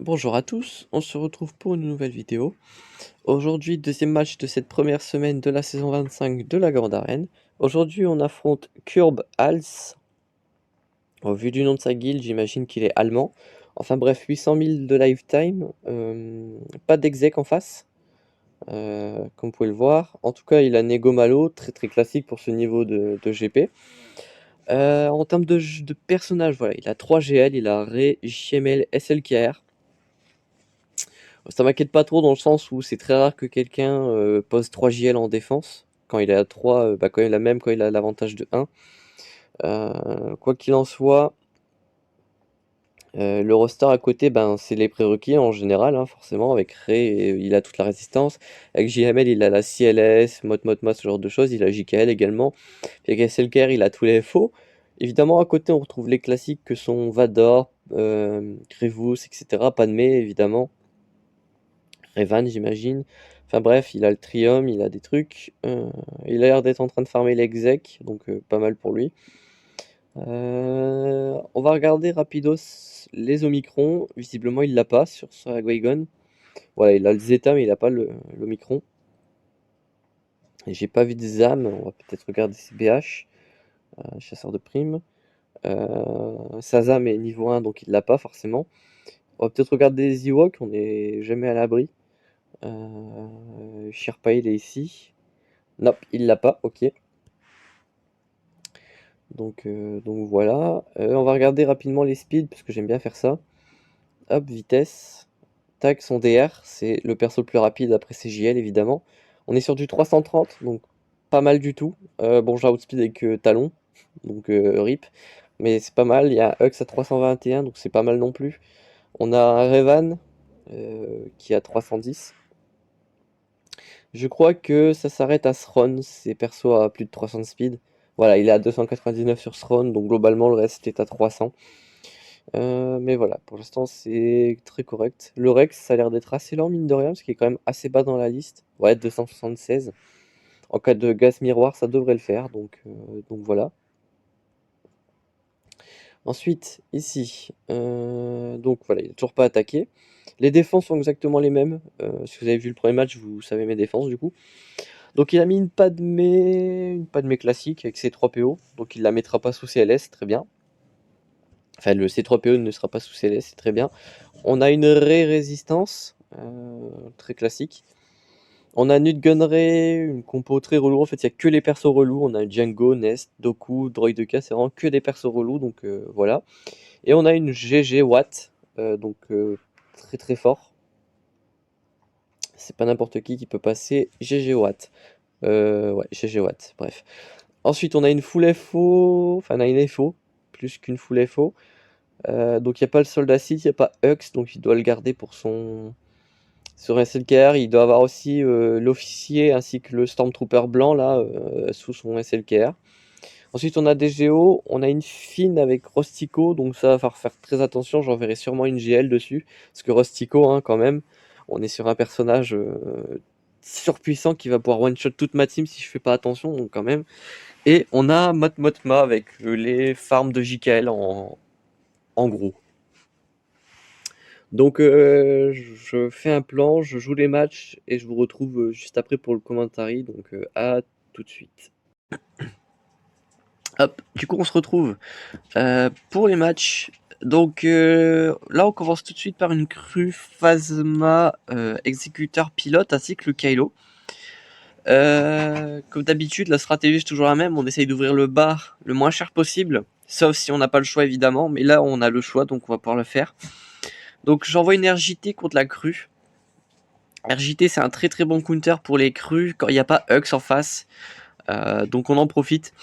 Bonjour à tous, on se retrouve pour une nouvelle vidéo. Aujourd'hui, deuxième match de cette première semaine de la saison 25 de la Grande Arène. Aujourd'hui, on affronte Kurb Hals. Au vu du nom de sa guilde, j'imagine qu'il est allemand. Enfin bref, 800 000 de lifetime. Pas d'exec en face, comme vous pouvez le voir. En tout cas, il a Nego Malo, très très classique pour ce niveau de GP. En termes de personnages, voilà, il a 3 GL, il a Ré, JML, SLKR. Ça m'inquiète pas trop dans le sens où c'est très rare que quelqu'un pose 3 JL en défense. Quand il est à 3, quand il a même quand il a l'avantage de 1. Quoi qu'il en soit, le roster à côté, ben, c'est les prérequis en général, hein, forcément. Avec Ray, il a toute la résistance. Avec JML, il a la CLS, Mot, ce genre de choses. Il a JKL également. Puis avec SLKR, il a tous les FO. Évidemment, à côté, on retrouve les classiques que sont Vador, Grievous, etc. Padmé, évidemment. Revan, j'imagine. Enfin bref, il a le Trium, il a des trucs. Il a l'air d'être en train de farmer l'exec, donc pas mal pour lui. On va regarder rapidos les Omicron. Visiblement, il l'a pas sur sa Guaygon. Voilà, il a le Zeta, mais il a pas l'Omicron. Et j'ai pas vu de Zam. On va peut-être regarder ses BH. Chasseur de primes. Sa Zam est niveau 1, donc il l'a pas forcément. On va peut-être regarder les Ewoks, on n'est jamais à l'abri. Sherpa, il est ici. Non, il l'a pas, ok. Donc voilà. On va regarder rapidement les speeds, parce que j'aime bien faire ça. Hop, vitesse. Tac, son DR, c'est le perso le plus rapide après CJL, évidemment. On est sur du 330, donc pas mal du tout. Bon, j'ai outspeed avec Talon, donc RIP. Mais c'est pas mal. Il y a un Hux à 321, donc c'est pas mal non plus. On a un Revan qui a 310. Je crois que ça s'arrête à Sron, c'est perso à plus de 300 de speed. Voilà, il est à 299 sur Sron, donc globalement le reste est à 300. Mais voilà, pour l'instant c'est très correct. Le Rex, ça a l'air d'être assez lent mine de rien, parce qu'il est quand même assez bas dans la liste. Ouais, 276. En cas de gaz miroir, ça devrait le faire, donc voilà. Ensuite, ici, donc voilà, il n'a toujours pas attaqué. Les défenses sont exactement les mêmes. Si vous avez vu le premier match, vous savez mes défenses du coup. Donc il a mis une Padmé classique avec ses 3 PO, donc il la mettra pas sous CLS, très bien. Enfin, le C3PO ne sera pas sous CLS, c'est très bien. On a une résistance, très classique. On a Nutgunray, une compo très relou. En fait, il n'y a que les persos relous. On a Django, Nest, Doku, Droid de K, c'est vraiment que des persos relous, donc voilà. Et on a une GG Watt, donc très très fort. C'est pas n'importe qui peut passer GG Watt. Ouais, GG Watt, bref. Ensuite, on a une full FO, enfin, on a une FO, plus qu'une full FO. Donc, il n'y a pas le soldat Sith, il n'y a pas Hux, donc il doit le garder pour son. Sur SLKR, il doit avoir aussi l'officier ainsi que le Stormtrooper blanc là, sous son SLKR. Ensuite, on a des Géos, on a une Finn avec Rostico, donc ça va falloir faire très attention, j'enverrai sûrement une GL dessus, parce que Rostico, hein, quand même, on est sur un personnage surpuissant qui va pouvoir one-shot toute ma team si je fais pas attention, donc quand même. Et on a Motma avec les farms de JKL en gros. Donc je fais un plan, je joue les matchs et je vous retrouve juste après pour le commentary. Donc à tout de suite. Hop, du coup on se retrouve pour les matchs. Donc là on commence tout de suite par une crue Phasma exécuteur pilote ainsi que le Kylo. Comme d'habitude, la stratégie est toujours la même. On essaye d'ouvrir le bar le moins cher possible, sauf si on n'a pas le choix évidemment. Mais là, on a le choix, donc on va pouvoir le faire. Donc j'envoie une RJT contre la crue. RJT, c'est un très très bon counter pour les crues quand il n'y a pas Hux en face. Donc on en profite.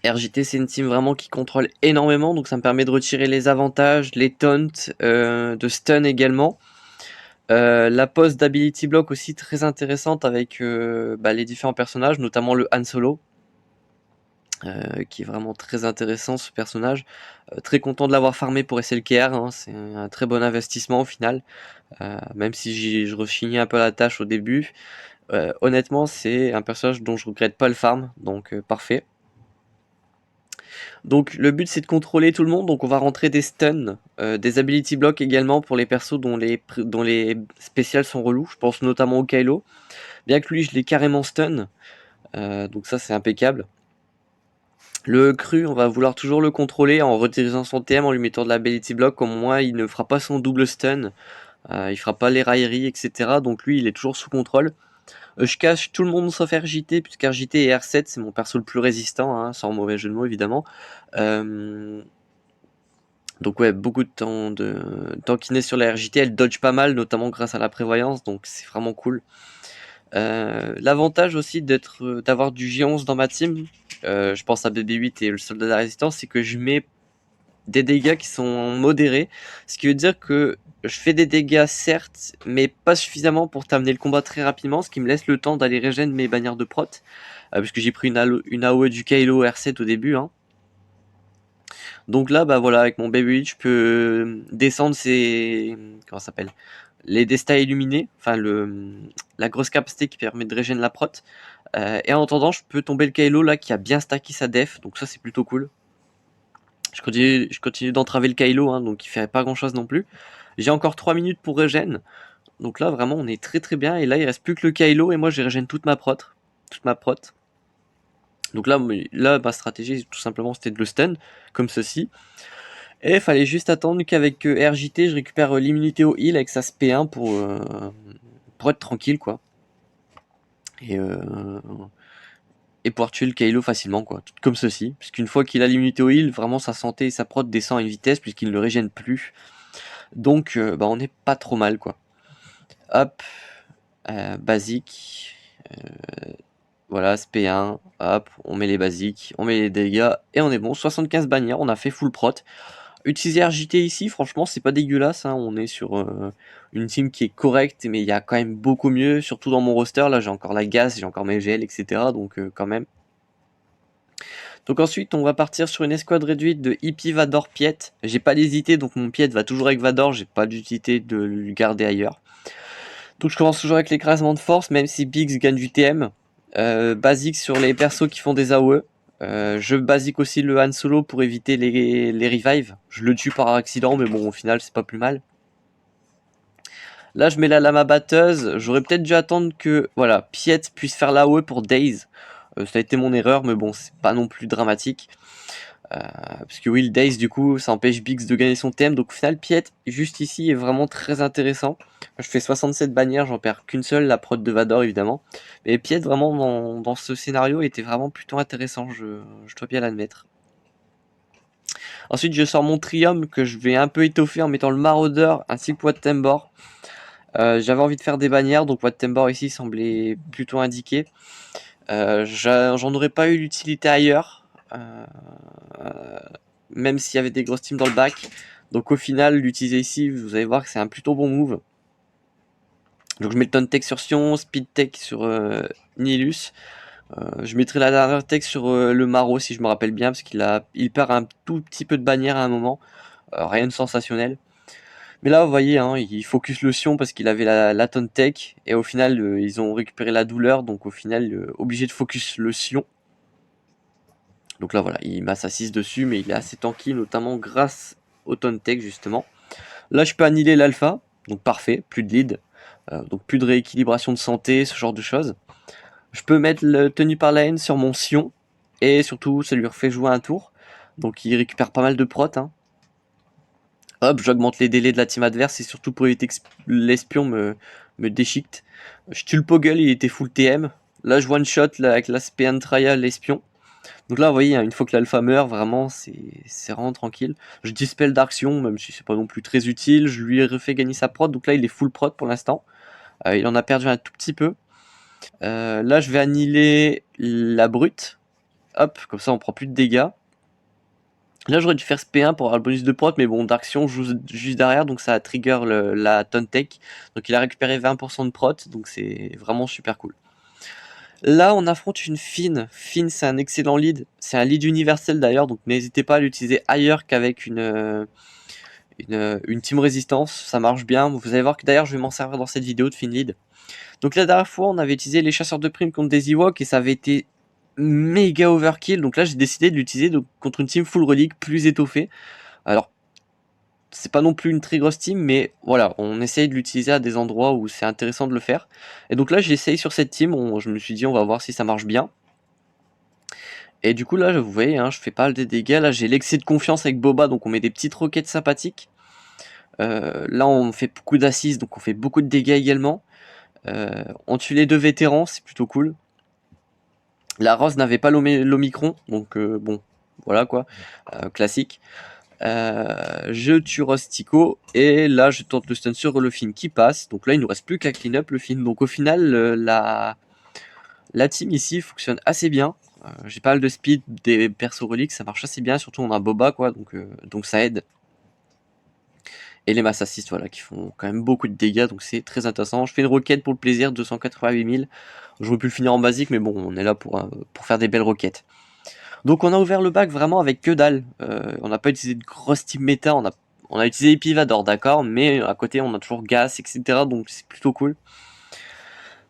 RJT, c'est une team vraiment qui contrôle énormément, donc ça me permet de retirer les avantages, les taunts, de stun également. La pose d'Ability Block aussi très intéressante avec les différents personnages, notamment le Han Solo, qui est vraiment très intéressant ce personnage. Très content de l'avoir farmé pour SLKR, hein, c'est un très bon investissement au final, même si je rechignais un peu la tâche au début. Honnêtement, c'est un personnage dont je regrette pas le farm, donc parfait. Donc le but c'est de contrôler tout le monde, donc on va rentrer des stuns, des ability blocks également pour les persos dont les spéciales sont relous. Je pense notamment au Kylo, bien que lui je l'ai carrément stun, donc ça c'est impeccable. Le cru, on va vouloir toujours le contrôler en redirigeant son TM, en lui mettant de l'ability block, au moins il ne fera pas son double stun, il fera pas les railleries, etc. Donc lui il est toujours sous contrôle. Je cache tout le monde sauf RJT, puisque RJT et R7 c'est mon perso le plus résistant, hein, sans mauvais jeu de mots évidemment. Donc ouais, beaucoup de tankiness sur la RJT, elle dodge pas mal, notamment grâce à la prévoyance, donc c'est vraiment cool. L'avantage aussi d'avoir du G11 dans ma team, je pense à BB8 et le soldat de la résistance, c'est que je mets des dégâts qui sont modérés, ce qui veut dire que je fais des dégâts certes, mais pas suffisamment pour terminer le combat très rapidement, ce qui me laisse le temps d'aller régène mes bannières de prot, puisque j'ai pris une AOE du Kylo R7 au début, hein. Donc là, bah voilà, avec mon BB8, je peux descendre comment ça s'appelle, les destas illuminés, enfin la grosse capacité qui permet de régénérer la prot. Et en attendant, je peux tomber le Kylo là qui a bien stacké sa def, donc ça c'est plutôt cool. Je continue d'entraver le Kylo, hein, donc il fait pas grand chose non plus. J'ai encore 3 minutes pour régène, donc là vraiment on est très très bien. Et là il reste plus que le Kylo et moi j'ai régène toute ma prot. Donc là ma stratégie tout simplement c'était de le stun, comme ceci. Et il fallait juste attendre qu'avec RJT je récupère l'immunité au heal avec sa SP1 pour être tranquille quoi. Et pouvoir tuer le Kylo facilement quoi, comme ceci. Puisqu'une fois qu'il a l'immunité au heal, vraiment sa santé et sa prot descend à une vitesse puisqu'il ne le régène plus. Donc bah on est pas trop mal quoi. Hop, basique. Voilà, SP1, hop, on met les basiques, on met les dégâts et on est bon. 75 bannières, on a fait full prot. Utiliser RJT ici, franchement, c'est pas dégueulasse, hein. On est sur une team qui est correcte, mais il y a quand même beaucoup mieux, surtout dans mon roster. Là, j'ai encore la Gas, j'ai encore mes GL, etc. Donc, quand même. Donc, ensuite, on va partir sur une escouade réduite de Hippie, Vador, Piet. J'ai pas d'hésité, donc mon Piet va toujours avec Vador. J'ai pas d'utilité de le garder ailleurs. Donc, je commence toujours avec l'écrasement de force, même si Biggs gagne du TM. Basique sur les persos qui font des AOE. Je basique aussi le Han Solo pour éviter les revives. Je le tue par accident, mais bon, au final, c'est pas plus mal. Là, je mets la lama batteuse. J'aurais peut-être dû attendre que voilà, Piet puisse faire l'AOE pour Daze. Ça a été mon erreur, mais bon, c'est pas non plus dramatique. Parce que oui, le Daze, du coup, ça empêche Biggs de gagner son thème. Donc au final, Piet, juste ici, est vraiment très intéressant. Je fais 67 bannières, j'en perds qu'une seule, la prod de Vador, évidemment. Mais Piet, vraiment, dans ce scénario, était vraiment plutôt intéressant, je dois bien l'admettre. Ensuite, je sors mon Trium, que je vais un peu étoffer en mettant le Maraudeur ainsi que Wattembor. J'avais envie de faire des bannières, donc Wattembor ici semblait plutôt indiqué. J'en aurais pas eu l'utilité ailleurs, même s'il y avait des grosses teams dans le bac. Donc au final, l'utiliser ici, vous allez voir que c'est un plutôt bon move. Donc je mets le Taunt Tech sur Sion, Speed Tech sur Nihilus. Je mettrai la dernière tech sur le Maro si je me rappelle bien, parce il perd un tout petit peu de bannière à un moment. Rien de sensationnel. Mais là, vous voyez, hein, il focus le Sion parce qu'il avait la Taunt Tech. Et au final, ils ont récupéré la douleur. Donc au final, obligé de focus le Sion. Donc là, voilà, il m'assassine dessus, mais il est assez tanky, notamment grâce au Taunt Tech, justement. Là, je peux annihiler l'alpha. Donc parfait, plus de lead. Donc plus de rééquilibration de santé, ce genre de choses. Je peux mettre le tenu par la haine sur mon Sion. Et surtout, ça lui refait jouer un tour. Donc il récupère pas mal de prot, hein. Hop, j'augmente les délais de la team adverse. Et surtout pour éviter que l'espion me déchiquete. Je tue le Poggle, il était full TM. Là, je one shot là, avec l'aspect trial l'espion. Donc là, vous voyez, hein, une fois que l'alpha meurt, vraiment, c'est vraiment tranquille. Je dispel d'Arction, même si c'est pas non plus très utile. Je lui ai refait gagner sa prot. Donc là, il est full prot pour l'instant. Il en a perdu un tout petit peu. Là, je vais annihiler la brute. Hop, comme ça, on prend plus de dégâts. Là, j'aurais dû faire SP1 pour avoir le bonus de prot, mais bon, Darction joue juste derrière, donc ça a trigger la Taunt Tech. Donc il a récupéré 20% de prot, donc c'est vraiment super cool. Là, on affronte une Finn. Finn, c'est un excellent lead. C'est un lead universel d'ailleurs, donc n'hésitez pas à l'utiliser ailleurs qu'avec une team résistance. Ça marche bien. Vous allez voir que d'ailleurs, je vais m'en servir dans cette vidéo de Finn lead. Donc la dernière fois, on avait utilisé les chasseurs de primes contre des Ewoks et ça avait été méga overkill. Donc là, j'ai décidé de l'utiliser contre une team full relique plus étoffée. Alors, c'est pas non plus une très grosse team, mais voilà, on essaye de l'utiliser à des endroits où c'est intéressant de le faire. Et donc là, j'essaye sur cette team, je me suis dit, on va voir si ça marche bien. Et du coup, là, vous voyez, hein, je fais pas des dégâts. Là, j'ai l'excès de confiance avec Boba, donc on met des petites roquettes sympathiques. Là, on fait beaucoup d'assises, donc on fait beaucoup de dégâts également. On tue les 2 vétérans, c'est plutôt cool. La Rose n'avait pas l'Omicron, donc bon, voilà quoi, classique. Je tue Rostico, et là je tente le stun sur le Finn qui passe. Donc là il nous reste plus qu'à clean up le Finn. Donc au final la team ici fonctionne assez bien. J'ai pas mal de speed, des persos reliques, ça marche assez bien. Surtout on a Boba quoi, donc ça aide. Et les mass assists voilà, qui font quand même beaucoup de dégâts, donc c'est très intéressant. Je fais une requête pour le plaisir, 288 000. J'aurais pu le finir en basique, mais bon, on est là pour faire des belles requêtes. Donc on a ouvert le bac vraiment avec que dalle. On n'a pas utilisé de grosse team méta, on a utilisé Epivador, d'accord, mais à côté on a toujours Gas, etc. Donc c'est plutôt cool.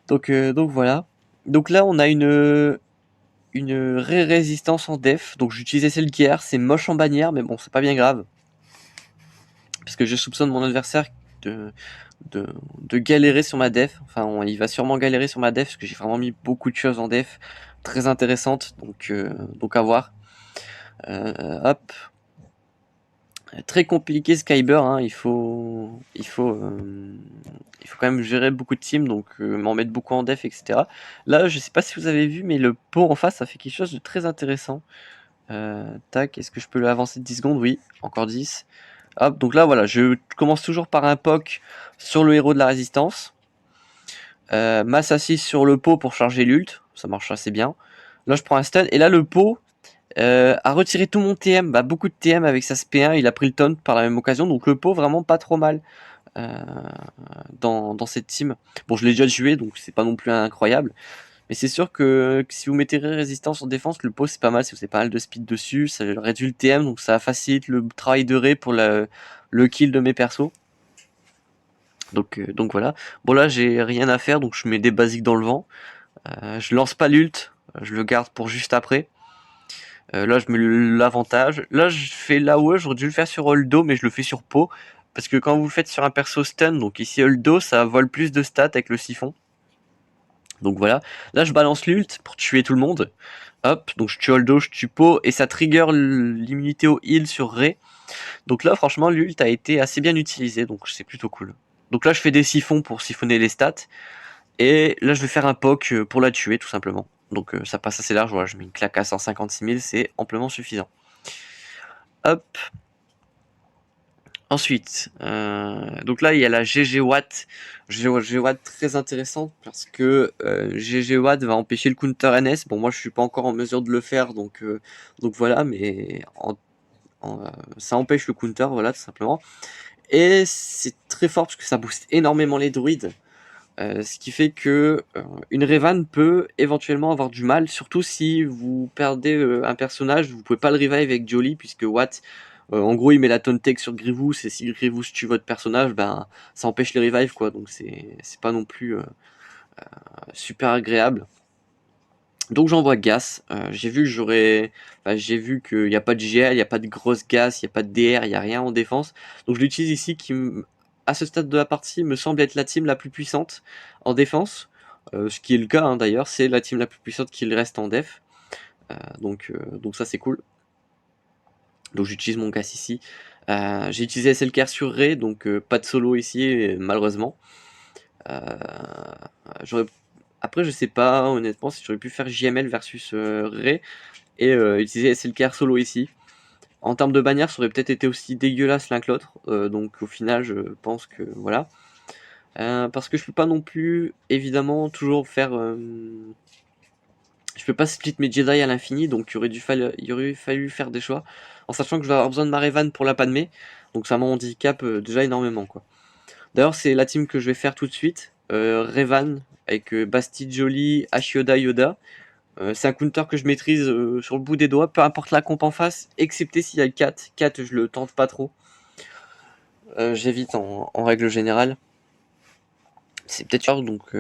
Donc voilà. Donc là on a une résistance en def. Donc j'utilisais celle guerre, c'est moche en bannière, mais bon c'est pas bien grave. Parce que je soupçonne mon adversaire de, de galérer sur ma def. Enfin il va sûrement galérer sur ma def, parce que j'ai vraiment mis beaucoup de choses en def très intéressantes. Donc à voir. Hop. Très compliqué Skyber, hein. Il faut quand même gérer beaucoup de teams, donc m'en mettre beaucoup en def, etc. Là, je sais pas si vous avez vu, mais le pot en face, ça fait quelque chose de très intéressant. Tac, est-ce que je peux l'avancer de 10 secondes? Oui, encore 10. Hop, donc là, voilà, je commence toujours par un POC sur le héros de la résistance. Masse assise sur le pot pour charger l'ult, ça marche assez bien. Là, je prends un stun, et là, le pot a retiré tout mon TM, beaucoup de TM avec sa SP1, il a pris le taunt par la même occasion, donc le pot vraiment pas trop mal dans cette team. Bon, je l'ai déjà joué, donc c'est pas non plus incroyable, mais c'est sûr que si vous mettez résistance en défense, le pot c'est pas mal, si vous avez pas mal de speed dessus, ça réduit le TM, donc ça facilite le travail de Ré pour le kill de mes persos. Donc voilà. Bon là j'ai rien à faire, donc je mets des basiques dans le vent. Je lance pas l'ult, je le garde pour juste après. Là, je mets l'avantage. Là, je fais l'AOE, j'aurais dû le faire sur Holdo, mais je le fais sur Po. Parce que quand vous le faites sur un perso stun, donc ici Holdo, ça vole plus de stats avec le siphon. Donc voilà. Là, je balance l'ult pour tuer tout le monde. Hop, donc je tue Holdo, je tue Po, et ça trigger l'immunité au heal sur Rey. Donc là, franchement, l'ult a été assez bien utilisé, donc c'est plutôt cool. Donc là, je fais des siphons pour siphonner les stats. Et là, je vais faire un POC pour la tuer, tout simplement. Donc ça passe assez large, voilà, je mets une claque à 156 000, c'est amplement suffisant. Hop. Ensuite, donc là il y a la GG Watt. GG Watt très intéressante parce que GG Watt va empêcher le counter NS. Bon, moi je suis pas encore en mesure de le faire, donc voilà, mais ça empêche le counter, voilà, tout simplement. Et c'est très fort parce que ça booste énormément les druides. Ce qui fait que une Revan peut éventuellement avoir du mal, surtout si vous perdez un personnage, vous pouvez pas le revive avec Jolly, puisque Watt, en gros, il met la taunt tech sur Grievous, et si Grievous tue votre personnage, ça empêche les revives, quoi, donc c'est pas non plus super agréable. Donc j'envoie Gas, j'ai vu qu'il n'y a pas de GL, il n'y a pas de grosse Gas, il n'y a pas de DR, il n'y a rien en défense, donc je l'utilise ici à ce stade de la partie me semble être la team la plus puissante en défense, ce qui est le cas, hein, d'ailleurs, c'est la team la plus puissante qui reste en def, donc ça c'est cool. Donc j'utilise mon Gas ici, j'ai utilisé SLKR sur Rey, donc pas de solo ici malheureusement. Après, je sais pas honnêtement si j'aurais pu faire JML versus Rey et utiliser SLKR solo ici. En termes de bannière, ça aurait peut-être été aussi dégueulasse l'un que l'autre, donc au final je pense que voilà. Parce que je peux pas non plus évidemment toujours faire je peux pas split mes Jedi à l'infini, donc il aurait fallu faire des choix, en sachant que je vais avoir besoin de ma Revan pour la Padmé, donc ça m'handicape déjà énormément, quoi. D'ailleurs c'est la team que je vais faire tout de suite, Revan avec Bastille Jolie, Ashioda, Yoda. C'est un counter que je maîtrise sur le bout des doigts, peu importe la comp en face, excepté s'il y a le 4. 4 je le tente pas trop. J'évite en règle générale. c'est peut-être dur, donc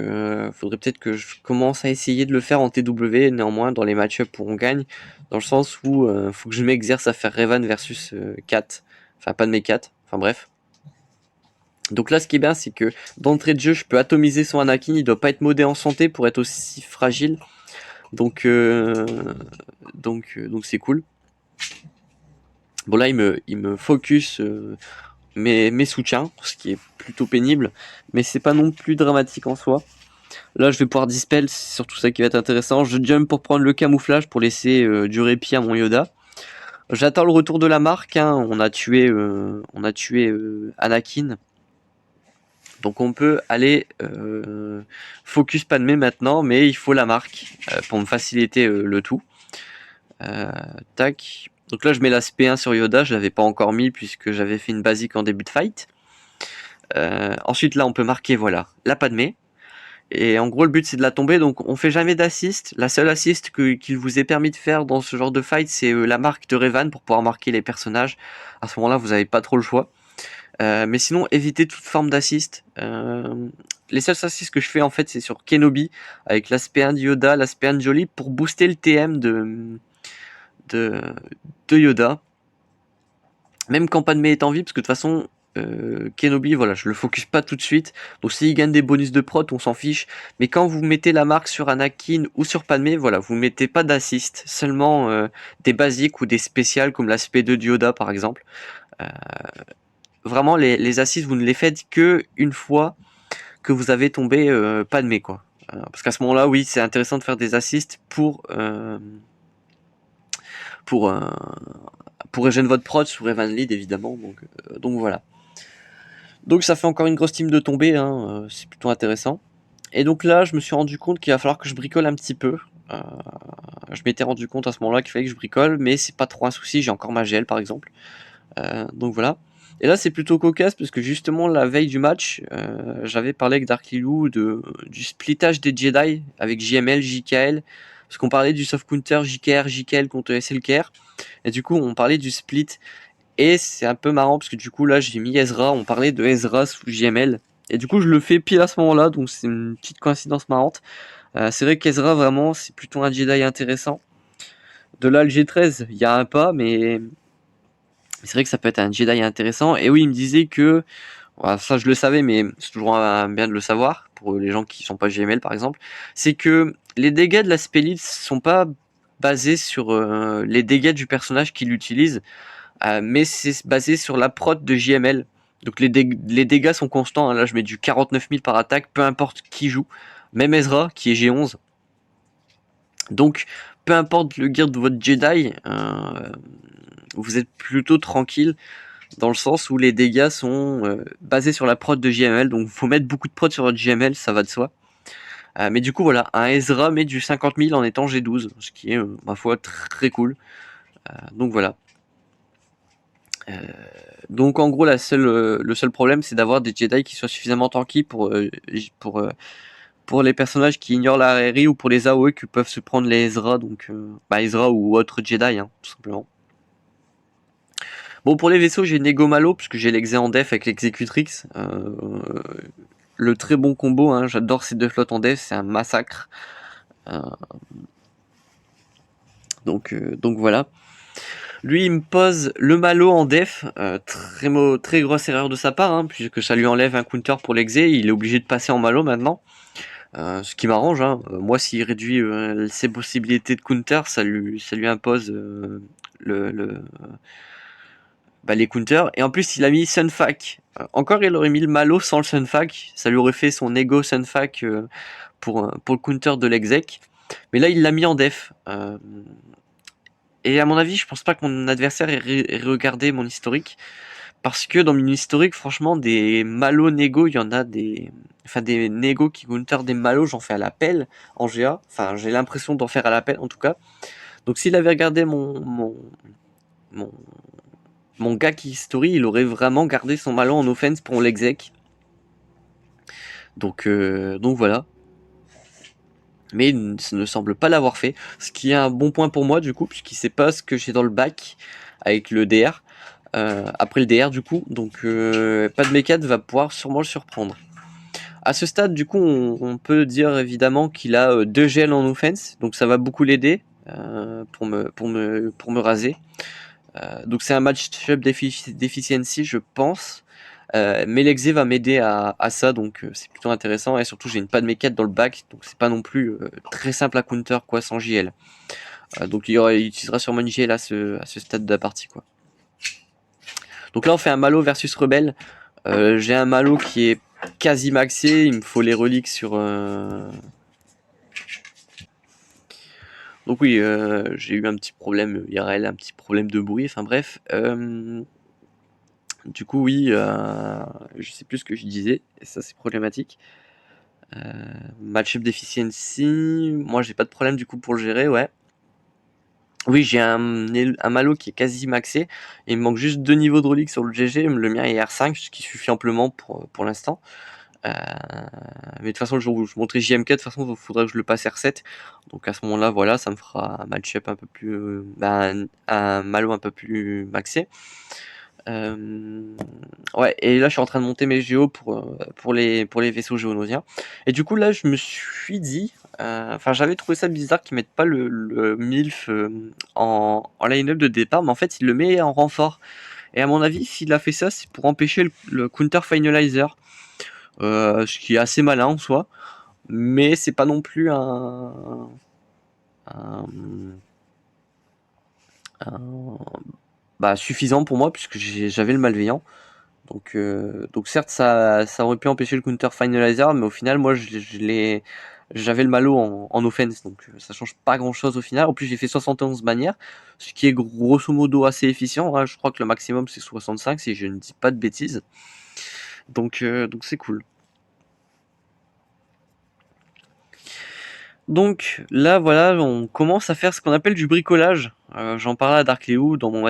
faudrait peut-être que je commence à essayer de le faire en TW, néanmoins dans les match-up où on gagne, dans le sens où faut que je m'exerce à faire Revan versus 4, enfin pas de mes 4, enfin bref. Donc là ce qui est bien c'est que d'entrée de jeu je peux atomiser son Anakin, il doit pas être modé en santé pour être aussi fragile, donc c'est cool. Bon là il me focus mes soutiens, ce qui est plutôt pénible, mais c'est pas non plus dramatique en soi. Là, je vais pouvoir dispel, c'est surtout ça qui va être intéressant. Je jump pour prendre le camouflage pour laisser du répit à mon Yoda. J'attends le retour de la marque. Hein. On a tué Anakin. Donc on peut aller focus Padmé maintenant, mais il faut la marque pour me faciliter le tout. Tac. Donc là, je mets la SP1 sur Yoda. Je l'avais pas encore mis puisque j'avais fait une basique en début de fight. Ensuite, là, on peut marquer, voilà, la Padmé. Et en gros, le but c'est de la tomber, donc on fait jamais d'assist. La seule assist qu'il vous est permis de faire dans ce genre de fight, c'est la marque de Revan pour pouvoir marquer les personnages. À ce moment-là, vous n'avez pas trop le choix. Mais sinon, évitez toute forme d'assist. Les seuls assists que je fais en fait, c'est sur Kenobi, avec l'aspect 1 de Yoda, l'aspect 1 de Jolie, pour booster le TM de Yoda. Même quand Padmé est en vie, parce que de toute façon, Kenobi, voilà, je le focus pas tout de suite. Donc s'il gagne des bonus de prot, on s'en fiche. Mais quand vous mettez la marque sur Anakin ou sur Padmé, voilà, vous mettez pas d'assist, seulement des basiques ou des spéciales comme l'aspect de Yoda par exemple. Vraiment, les assists, vous ne les faites que une fois que vous avez tombé Padmé, quoi. Parce qu'à ce moment-là, oui, c'est intéressant de faire des assists pour régénérer votre prod sur Evan Lead évidemment. Donc voilà. Donc ça fait encore une grosse team de tomber, hein, c'est plutôt intéressant. Et donc là, je me suis rendu compte qu'il va falloir que je bricole un petit peu. Je m'étais rendu compte à ce moment-là qu'il fallait que je bricole, mais c'est pas trop un souci, j'ai encore ma GL par exemple. Donc voilà. Et là, c'est plutôt cocasse parce que justement, la veille du match, j'avais parlé avec Dark Lilou du splittage des Jedi avec JML, JKL. Parce qu'on parlait du soft counter JKR, JKL contre SLKR. Et du coup, on parlait du split. Et c'est un peu marrant parce que du coup là j'ai mis Ezra, on parlait de Ezra sous JML. Et du coup je le fais pile à ce moment-là, donc c'est une petite coïncidence marrante. C'est vrai qu'Ezra vraiment c'est plutôt un Jedi intéressant. De là le G13, il y a un pas, mais c'est vrai que ça peut être un Jedi intéressant. Et oui, il me disait que, voilà, ça je le savais, mais c'est toujours bien de le savoir, pour les gens qui sont pas JML par exemple, c'est que les dégâts de la Spellite sont pas basés sur les dégâts du personnage qu'il utilise, mais c'est basé sur la prot de JML. Donc les dégâts sont constants, hein. Là je mets du 49 000 par attaque, peu importe qui joue. Même Ezra qui est G11. Donc peu importe le gear de votre Jedi, vous êtes plutôt tranquille dans le sens où les dégâts sont basés sur la prot de JML. Donc il faut mettre beaucoup de prot sur votre JML, ça va de soi. Mais du coup voilà, un Ezra met du 50 000 en étant G12, ce qui est ma foi très cool. Donc voilà. Donc en gros le seul problème c'est d'avoir des Jedi qui soient suffisamment tanky pour les personnages qui ignorent la RRI ou pour les AOE qui peuvent se prendre les Ezra, donc Ezra ou autre Jedi, hein, tout simplement. Bon, pour les vaisseaux j'ai Nego Malo parce que j'ai l'exé en def avec l'exécutrix, le très bon combo, hein, j'adore ces deux flottes en def, c'est un massacre. Donc voilà. Lui, il me pose le Malo en def, très grosse erreur de sa part, hein, puisque ça lui enlève un counter pour l'exé, il est obligé de passer en Malo maintenant, ce qui m'arrange. Hein. Moi, s'il réduit ses possibilités de counter, ça lui impose les counters, et en plus il a mis Sunfac. Encore il aurait mis le Malo sans le Sunfac, ça lui aurait fait son ego Sunfac pour le counter de l'exec, mais là il l'a mis en def. Et à mon avis, je pense pas que mon adversaire ait regardé mon historique. Parce que dans mon historique, franchement, des Malo Nego, il y en a des. Enfin, des Nego qui counter des Malo, j'en fais à l'appel en GA. Enfin, j'ai l'impression d'en faire à l'appel en tout cas. Donc s'il avait regardé mon, mon gars qui history, il aurait vraiment gardé son Malo en offense pour l'exec. Donc voilà. Mais il ne semble pas l'avoir fait. Ce qui est un bon point pour moi du coup, puisqu'il sait pas ce que j'ai dans le bac avec le DR. Après le DR du coup, donc pas de mécade va pouvoir sûrement le surprendre. À ce stade, du coup, on peut dire évidemment qu'il a 2 GL en offense, donc ça va beaucoup l'aider pour me raser. Donc c'est un match-up d'efficiency, je pense. Mais l'exé va m'aider à ça, donc c'est plutôt intéressant. Et surtout, j'ai une Padmé 4 dans le back, donc c'est pas non plus très simple à counter quoi sans JL. Donc il utilisera sûrement une JL à ce stade de la partie quoi. Donc là, on fait un Malo versus Rebelle. J'ai un Malo qui est quasi maxé, il me faut les reliques sur. Donc oui, j'ai eu un petit problème IRL, un petit problème de bruit, enfin bref. Du coup, oui, je sais plus ce que je disais, et ça c'est problématique. Match-up d'efficiency, moi j'ai pas de problème du coup pour le gérer, ouais. Oui, j'ai un Malo qui est quasi maxé, il me manque juste 2 niveaux de reliques sur le GG, le mien est R5, ce qui suffit amplement pour l'instant. Mais de toute façon, le jour où je montrerai JMK, de toute façon, il faudra que je le passe R7. Donc à ce moment-là, voilà, ça me fera un match-up un peu plus. Un Malo un peu plus maxé. Ouais, et là, je suis en train de monter mes géos pour les vaisseaux géonosiens. Et du coup, là, je me suis dit. Enfin, j'avais trouvé ça bizarre qu'ils mettent pas le MILF en line-up de départ, mais en fait, il le met en renfort. Et à mon avis, s'il a fait ça, c'est pour empêcher le counter finalizer. Ce qui est assez malin en soi, mais c'est pas non plus un, suffisant pour moi puisque j'avais le malveillant. Donc certes ça aurait pu empêcher le counter finalizer, mais au final moi j'avais le malo en offense, donc ça change pas grand chose au final. En plus j'ai fait 71 bannières, ce qui est grosso modo assez efficient, hein. Je crois que le maximum c'est 65 si je ne dis pas de bêtises. Donc c'est cool. Donc là, voilà, on commence à faire ce qu'on appelle du bricolage. J'en parlais à Dark Léo dans mon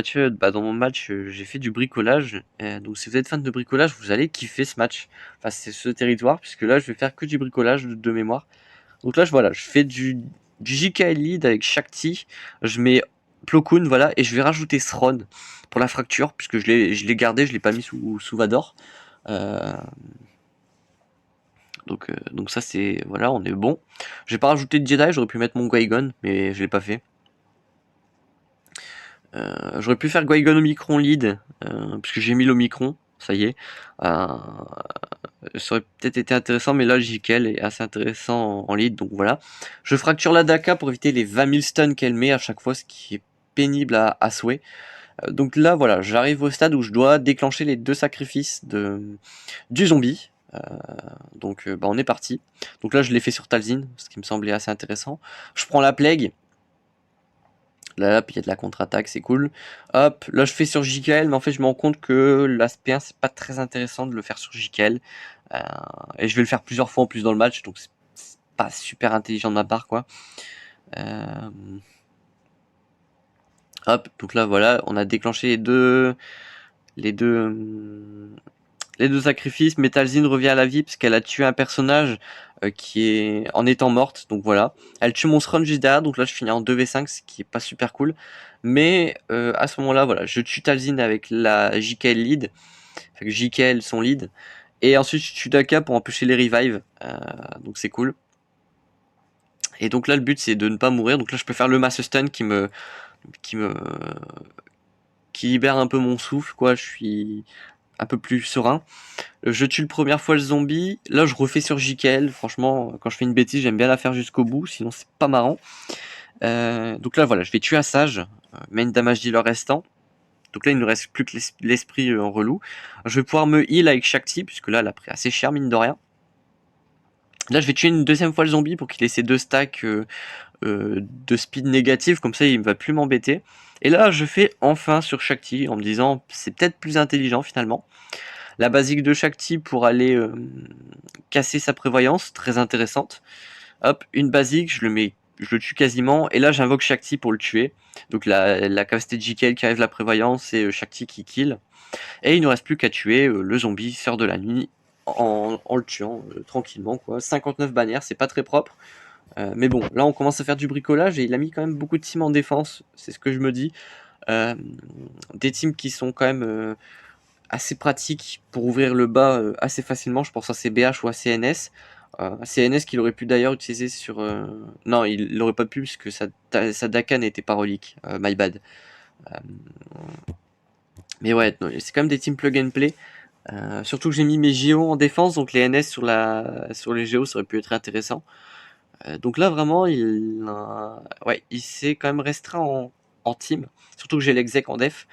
match. J'ai fait du bricolage. Donc si vous êtes fan de bricolage, vous allez kiffer ce match. Enfin, c'est ce territoire, puisque là, je vais faire que du bricolage de mémoire. Donc là, je fais du JKL lead avec Shakti. Je mets Plo Koon, voilà, et je vais rajouter Thron pour la fracture, puisque je l'ai gardé, je l'ai pas mis sous Vador. Euh, donc ça c'est voilà, on est bon. J'ai pas rajouté de Jedi, j'aurais pu mettre mon Qui-Gon, mais je l'ai pas fait. J'aurais pu faire Qui-Gon Omicron lead, puisque j'ai mis l'Omicron, ça y est. Ça aurait peut-être été intéressant, mais là JKL est assez intéressant en lead, donc voilà. Je fracture la Daka pour éviter les 20 000 stuns qu'elle met à chaque fois, ce qui est pénible à souhait. Donc là voilà, j'arrive au stade où je dois déclencher les 2 sacrifices du zombie. Donc on est parti. Donc là je l'ai fait sur Talzin, ce qui me semblait assez intéressant. Je prends la plague. Là, puis il y a de la contre-attaque, c'est cool. Hop, là je fais sur JKL, mais en fait je me rends compte que l'aspect 1 c'est pas très intéressant de le faire sur JKL. Et je vais le faire plusieurs fois en plus dans le match, donc c'est pas super intelligent de ma part quoi. Hop, donc là voilà, on a déclenché les deux sacrifices. Metalzine revient à la vie parce qu'elle a tué un personnage qui est en étant morte, donc voilà. Elle tue mon Sron juste derrière, donc là je finis en 2v5, ce qui est pas super cool. Mais à ce moment-là, voilà, je tue Talzin avec la JKL lead, enfin JKL son lead, et ensuite je tue Daka pour empêcher les revives, donc c'est cool. Et donc là le but c'est de ne pas mourir, donc là je peux faire le mass stun qui libère un peu mon souffle, quoi. Je suis un peu plus serein. Je tue le première fois le zombie. Là, je refais sur JKL. Franchement, quand je fais une bêtise, j'aime bien la faire jusqu'au bout. Sinon, c'est pas marrant. Donc là, voilà, je vais tuer un sage. Main damage dealer restant. Donc là, il ne reste plus que l'esprit en relou. Je vais pouvoir me heal avec Shakti, puisque là, elle a pris assez cher, mine de rien. Là, je vais tuer une deuxième fois le zombie pour qu'il ait ses 2 stacks de speed négatif. Comme ça, il ne va plus m'embêter. Et là, je fais enfin sur Shakti en me disant c'est peut-être plus intelligent finalement. La basique de Shakti pour aller casser sa prévoyance, très intéressante. Hop, une basique, je le tue quasiment, et là j'invoque Shakti pour le tuer. Donc la capacité de JKL qui arrive la prévoyance et Shakti qui kill. Et il ne reste plus qu'à tuer le zombie sœur de la nuit en le tuant tranquillement quoi. 59 bannières, c'est pas très propre. Mais bon, là on commence à faire du bricolage et il a mis quand même beaucoup de teams en défense, c'est ce que je me dis. Des teams qui sont quand même assez pratique pour ouvrir le bas assez facilement. Je pense à CBH ou à CNS. CNS qu'il aurait pu d'ailleurs utiliser sur... Non, il n'aurait pas pu parce que sa Daka n'était pas relique. My bad. Mais ouais, c'est quand même des teams plug and play. Surtout que j'ai mis mes JO en défense, donc les NS sur les GO ça aurait pu être intéressant. Donc là vraiment il s'est quand même restreint en team, surtout que j'ai l'exec en def.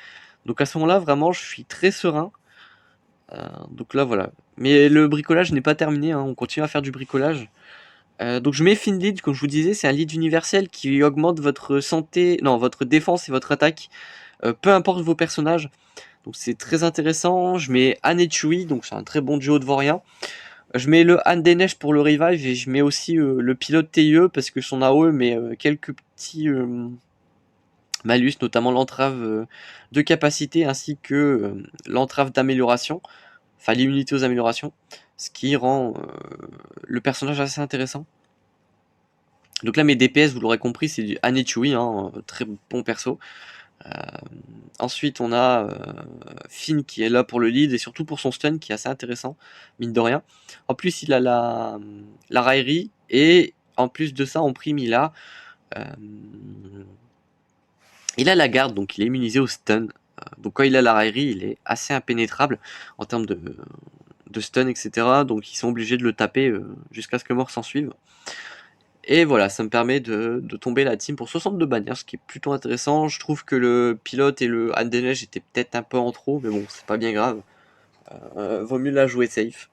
Donc à ce moment-là vraiment je suis très serein. Donc là voilà. Mais le bricolage n'est pas terminé, hein, on continue à faire du bricolage. Donc je mets Fin Lead, comme je vous disais, c'est un lead universel qui augmente votre santé, non votre défense et votre attaque, peu importe vos personnages. Donc c'est très intéressant. Je mets Anne et Chewie, donc c'est un très bon duo de vauriens. Je mets le Han des Neiges pour le revive et je mets aussi le pilote TIE parce que son AOE met quelques petits malus, notamment l'entrave de capacité ainsi que l'entrave d'amélioration, enfin l'immunité aux améliorations, ce qui rend le personnage assez intéressant. Donc là mes DPS, vous l'aurez compris, c'est du Han et Chewie, hein, très bon perso. Ensuite on a Finn qui est là pour le lead et surtout pour son stun qui est assez intéressant, mine de rien. En plus il a la raillerie et en plus de ça en prime euh, il a la garde, donc il est immunisé au stun. Donc quand il a la raillerie il est assez impénétrable en termes de stun etc. Donc ils sont obligés de le taper jusqu'à ce que mort s'en suive. Et voilà, ça me permet de tomber la team pour 62 bannières, ce qui est plutôt intéressant. Je trouve que le pilote et le Han des Neiges étaient peut-être un peu en trop, mais bon, c'est pas bien grave. Vaut mieux la jouer safe.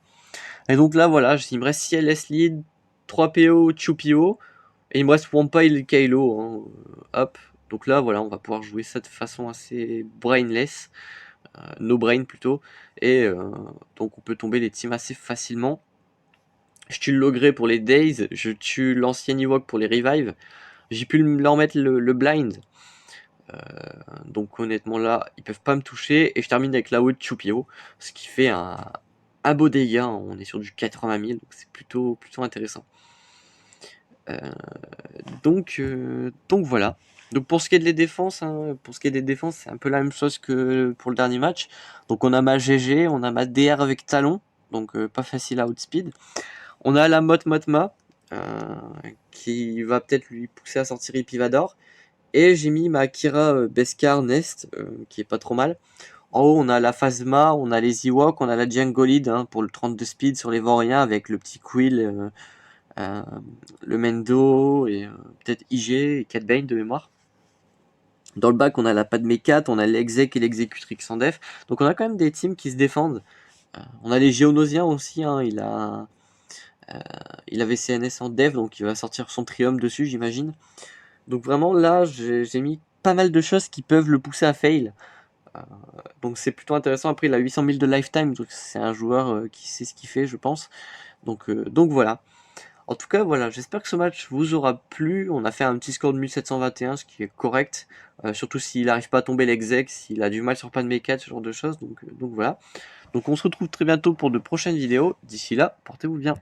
Et donc là, voilà, il me reste CLS lead, 3 PO, 2 PO, et il me reste Wampa et le Kylo. Hein. Hop. Donc là, voilà, on va pouvoir jouer ça de façon assez brainless, no brain plutôt, et donc on peut tomber les teams assez facilement. Je tue le Logré pour les Days, je tue l'ancien Ewok pour les Revive. J'ai pu leur mettre le blind. Donc honnêtement là, ils peuvent pas me toucher. Et je termine avec la haute Chupio, ce qui fait un beau dégât. On est sur du 80 000, donc c'est plutôt intéressant. Donc voilà. Donc pour ce qui est des défenses, c'est un peu la même chose que pour le dernier match. Donc on a ma GG, on a ma DR avec talon, donc pas facile à outspeed. On a la Motma, qui va peut-être lui pousser à sortir Ipivador. Et j'ai mis ma Kira Beskar Nest, qui est pas trop mal. En haut, on a la Phasma, on a les Ewoks, on a la Djangolid pour le 32 speed sur les Vauriens avec le petit Quill, le Mendo et peut-être IG et Cat Bane de mémoire. Dans le bac, on a la Padmé 4, on a l'Exec et l'Executrix en def. Donc on a quand même des teams qui se défendent. On a les Géonosiens aussi, hein, il avait CNS en dev, donc il va sortir son Triumph dessus, j'imagine. Donc vraiment là, j'ai mis pas mal de choses qui peuvent le pousser à fail. Donc c'est plutôt intéressant. Après, il a 800 000 de lifetime, donc c'est un joueur qui sait ce qu'il fait, je pense. Donc voilà. En tout cas, voilà, j'espère que ce match vous aura plu. On a fait un petit score de 1721, ce qui est correct. Surtout s'il n'arrive pas à tomber l'exec, s'il a du mal sur Padmé 4, ce genre de choses. Donc voilà. Donc on se retrouve très bientôt pour de prochaines vidéos. D'ici là, portez-vous bien.